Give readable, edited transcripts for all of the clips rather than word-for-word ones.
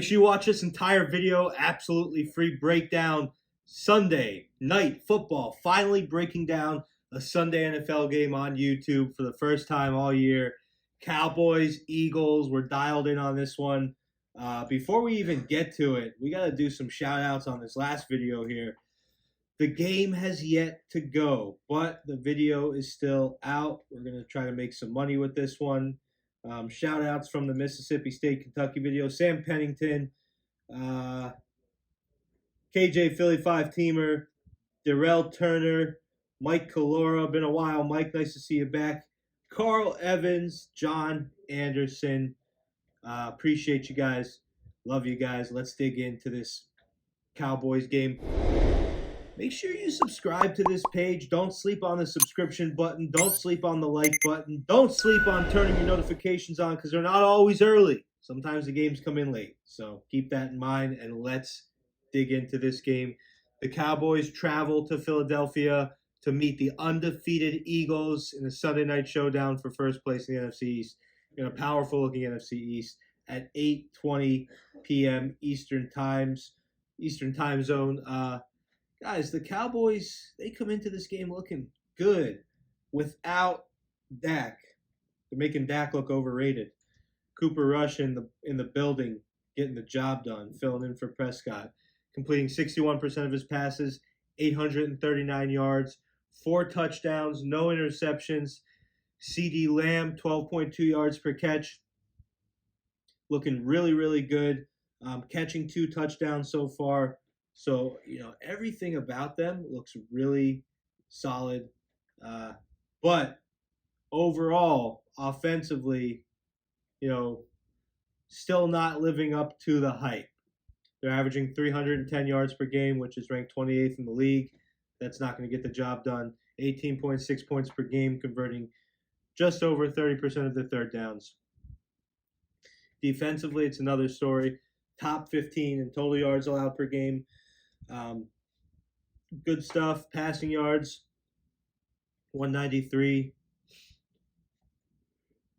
sure you watch this entire video. Absolutely free breakdown. Sunday night football. Finally breaking down a Sunday NFL game on YouTube for the first time all year. Cowboys, Eagles, we're dialed in on this one. Before we even get to it, we got to do some shout outs on this last video here. The game has yet to go, but the video is still out. We're going to try to make some money with this one. Shout outs from the Mississippi State Kentucky video. Sam Pennington, KJ Philly 5-teamer, Darrell Turner, Mike Calora. Been a while. Mike, nice to see you back. Carl Evans, John Anderson. Appreciate you guys. Love you guys. Let's dig into this Cowboys game. Make sure you subscribe to this page. Don't sleep on the subscription button. Don't sleep on the like button. Don't sleep on turning your notifications on because they're not always early. Sometimes the games come in late. So keep that in mind and let's dig into this game. The Cowboys travel to Philadelphia to meet the undefeated Eagles in a Sunday night showdown for first place in the NFC East, in a powerful-looking NFC East at 8:20 p.m. Eastern time zone. Guys, the Cowboys, they come into this game looking good without Dak. They're making Dak look overrated. Cooper Rush in the building, getting the job done, filling in for Prescott, completing 61% of his passes, 839 yards, 4 touchdowns, no interceptions. CeeDee Lamb, 12.2 yards per catch, looking really, really good, catching 2 touchdowns so far. So, everything about them looks really solid. But overall, offensively, still not living up to the hype. They're averaging 310 yards per game, which is ranked 28th in the league. That's not going to get the job done. 18.6 points per game, converting just over 30% of their third downs. Defensively, it's another story. Top 15 in total yards allowed per game. Good stuff. Passing yards, 193.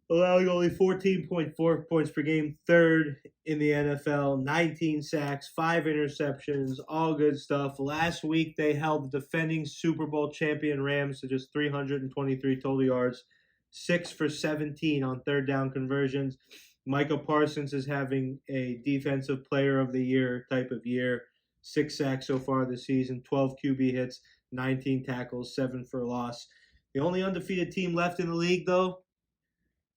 Allowing only 14.4 points per game. Third in the NFL. 19 sacks, 5 interceptions. All good stuff. Last week, they held the defending Super Bowl champion Rams to just 323 total yards. 6 for 17 on third down conversions. Micah Parsons is having a defensive player of the year type of year. 6 sacks so far this season, 12 QB hits, 19 tackles, 7 for loss. The only undefeated team left in the league, though,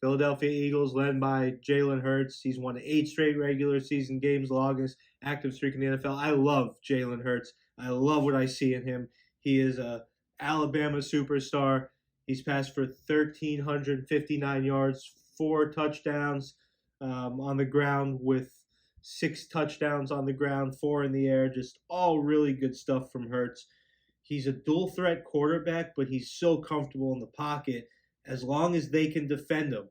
Philadelphia Eagles, led by Jalen Hurts. He's won 8 straight regular season games, longest active streak in the NFL. I love Jalen Hurts. I love what I see in him. He is a Alabama superstar. He's passed for 1,359 yards, 4 touchdowns on the ground with 6 touchdowns on the ground, 4 in the air, just all really good stuff from Hurts. He's a dual threat quarterback, but he's so comfortable in the pocket as long as they can defend him.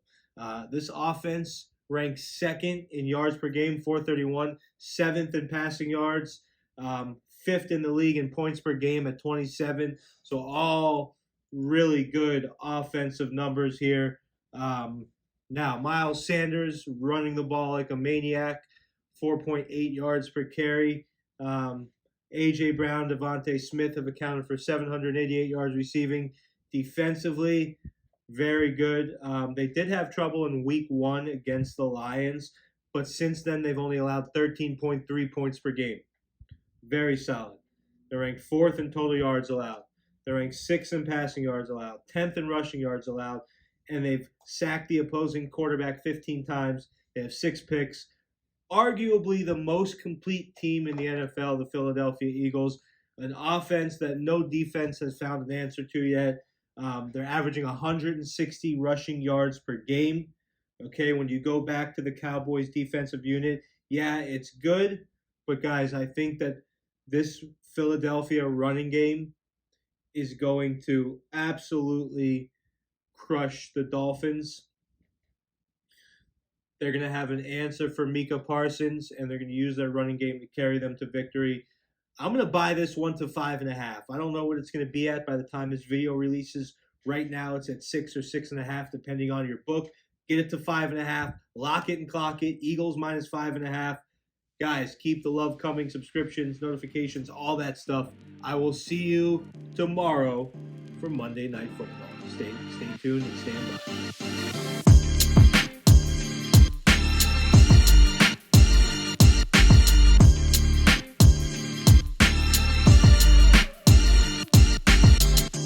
This offense ranks 2nd in yards per game, 431, 7th in passing yards, 5th in the league in points per game at 27. So all really good offensive numbers here. Now, Miles Sanders running the ball like a maniac. 4.8 yards per carry. A.J. Brown, Devontae Smith have accounted for 788 yards receiving. Defensively, very good. They did have trouble in week 1 against the Lions, but since then they've only allowed 13.3 points per game. Very solid. They're ranked 4th in total yards allowed. They're ranked 6th in passing yards allowed, 10th in rushing yards allowed, and they've sacked the opposing quarterback 15 times. They have 6 picks. Arguably the most complete team in the NFL, the Philadelphia Eagles. An offense that no defense has found an answer to yet. They're averaging 160 rushing yards per game. Okay, when you go back to the Cowboys defensive unit, yeah, it's good. But guys, I think that this Philadelphia running game is going to absolutely crush the Dolphins. They're going to have an answer for Micah Parsons, and they're going to use their running game to carry them to victory. I'm going to buy this 1 to 5.5. I don't know what it's going to be at by the time this video releases. Right now, it's at 6 or 6.5, depending on your book. Get it to 5.5. Lock it and clock it. Eagles minus 5.5. Guys, keep the love coming, subscriptions, notifications, all that stuff. I will see you tomorrow for Monday Night Football. Stay tuned and stand by.